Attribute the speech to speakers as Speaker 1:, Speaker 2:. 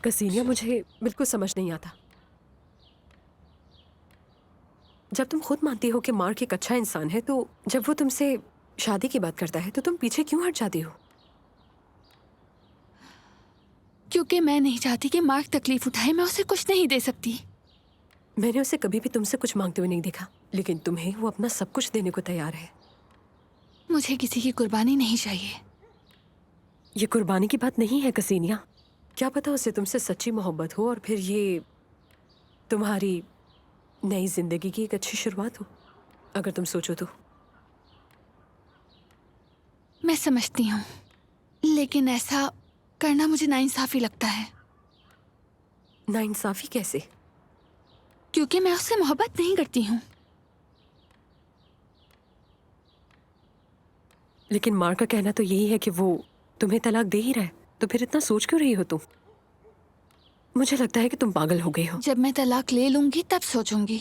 Speaker 1: कसीनिया, मुझे बिल्कुल समझ नहीं आता। जब तुम खुद मानती हो कि मार्क एक अच्छा इंसान है, तो जब वो तुमसे शादी की बात करता है तो तुम पीछे क्यों हट जाती हो?
Speaker 2: क्योंकि मैं नहीं चाहती कि मार्क तकलीफ उठाए। मैं उसे कुछ नहीं दे सकती।
Speaker 1: मैंने उसे कभी भी तुमसे कुछ मांगते हुए नहीं देखा, लेकिन तुम्हें वो अपना सब कुछ देने को तैयार है।
Speaker 2: मुझे किसी की कुर्बानी नहीं चाहिए।
Speaker 1: ये कुर्बानी की बात नहीं है कसीनिया। क्या पता उसे तुमसे सच्ची मोहब्बत हो और फिर ये तुम्हारी नई जिंदगी की एक अच्छी शुरुआत हो, अगर तुम सोचो तो।
Speaker 2: मैं समझती हूँ, लेकिन ऐसा करना मुझे नाइंसाफी लगता है।
Speaker 1: नाइंसाफी कैसे?
Speaker 2: क्योंकि मैं उससे मोहब्बत नहीं करती हूँ।
Speaker 1: लेकिन मार्क का कहना तो यही है कि वो तुम्हें तलाक दे ही रहा है, तो फिर इतना सोच क्यों रही हो तुम? मुझे लगता है कि तुम पागल हो गई हो।
Speaker 2: जब मैं तलाक ले लूंगी तब सोचूंगी।